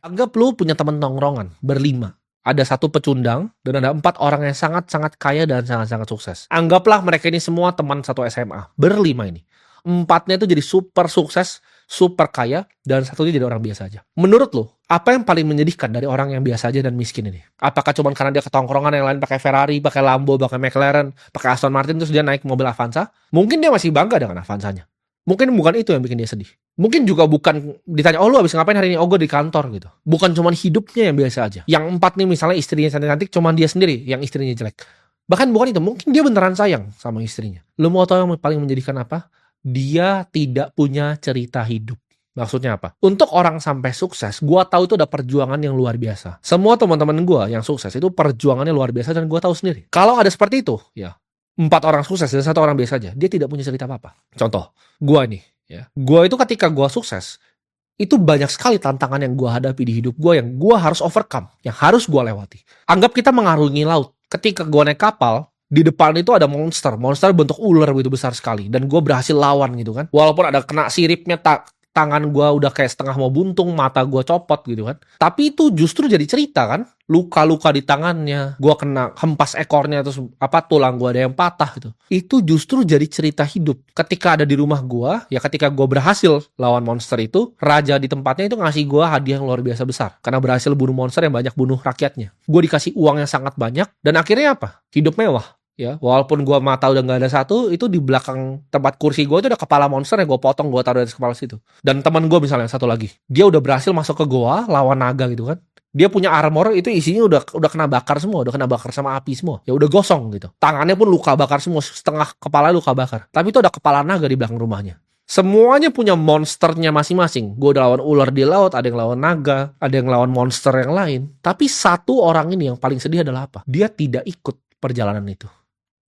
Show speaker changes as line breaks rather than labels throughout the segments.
Anggap lu punya teman nongkrongan, berlima. Ada satu pecundang, dan ada 4 orang yang sangat-sangat kaya dan sangat-sangat sukses. Anggaplah mereka ini semua teman satu SMA, berlima ini. 4-nya itu jadi super sukses, super kaya, dan satunya jadi orang biasa aja. Menurut lu, apa yang paling menyedihkan dari orang yang biasa aja dan miskin ini? Apakah cuma karena dia ketongkrongan yang lain pakai Ferrari, pakai Lambo, pakai McLaren, pakai Aston Martin, terus dia naik mobil Avanza? Mungkin dia masih bangga dengan Avanzanya. Mungkin bukan itu yang bikin dia sedih. Mungkin juga bukan ditanya, oh lu habis ngapain hari ini? Oh gue di kantor gitu. Bukan cuma hidupnya yang biasa aja. Yang 4 nih misalnya istrinya cantik-cantik, cuma dia sendiri yang istrinya jelek. Bahkan bukan itu, mungkin dia beneran sayang sama istrinya. Lu mau tahu yang paling menjadikan apa? Dia tidak punya cerita hidup. Maksudnya apa? Untuk orang sampai sukses, gua tahu itu ada perjuangan yang luar biasa. Semua teman-teman gua yang sukses itu perjuangannya luar biasa dan gua tahu sendiri. Kalau ada seperti itu, ya 4 orang sukses dan 1 orang biasa aja, dia tidak punya cerita apa-apa. Contoh, gua nih, ya. Gua itu ketika gua sukses, itu banyak sekali tantangan yang gua hadapi di hidup gua yang gua harus overcome, yang harus gua lewati. Anggap kita mengarungi laut. Ketika gua naik kapal, di depan itu ada monster bentuk ular begitu besar sekali, dan gua berhasil lawan gitu kan. Walaupun ada kena siripnya, tangan gua udah kayak setengah mau buntung, mata gua copot gitu kan. Tapi itu justru jadi cerita kan. Luka-luka di tangannya, gua kena hempas ekornya, terus tulang gua ada yang patah gitu. Itu justru jadi cerita hidup. Ketika ada di rumah gua, ya ketika gua berhasil lawan monster itu, raja di tempatnya itu ngasih gua hadiah yang luar biasa besar. Karena berhasil bunuh monster yang banyak bunuh rakyatnya. Gua dikasih uang yang sangat banyak, dan akhirnya apa? Hidup mewah. Ya, walaupun gua mata udah nggak ada satu, itu di belakang tempat kursi gua itu ada kepala monster yang gua potong, gua taruh di atas kepala situ. Dan teman gua misalnya satu lagi, dia udah berhasil masuk ke goa lawan naga gitu kan. Dia punya armor itu isinya udah kena bakar semua, udah kena bakar sama api semua. Ya udah gosong gitu. Tangannya pun luka bakar semua, setengah kepala luka bakar. Tapi itu ada kepala naga di belakang rumahnya. Semuanya punya monsternya masing-masing. Gue udah lawan ular di laut, ada yang lawan naga, ada yang lawan monster yang lain. Tapi satu orang ini yang paling sedih adalah apa? Dia tidak ikut perjalanan itu.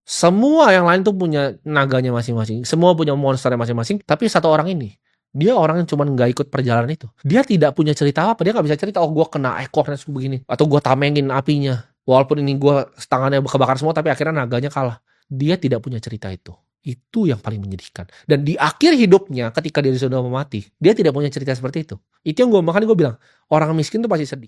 Semua yang lain tuh punya naganya masing-masing. Semua punya monsternya masing-masing. Tapi satu orang ini, dia orang yang cuma nggak ikut perjalanan itu. Dia tidak punya cerita apa. Dia nggak bisa cerita, oh gue kena ekornya begini. Atau gue tamengin apinya. Walaupun ini gue tangannya kebakar semua, tapi akhirnya naganya kalah. Dia tidak punya cerita itu. Itu yang paling menyedihkan. Dan di akhir hidupnya, ketika dia sudah mau mati, dia tidak punya cerita seperti itu. Itu yang makanya gue bilang, orang miskin tuh pasti sedih.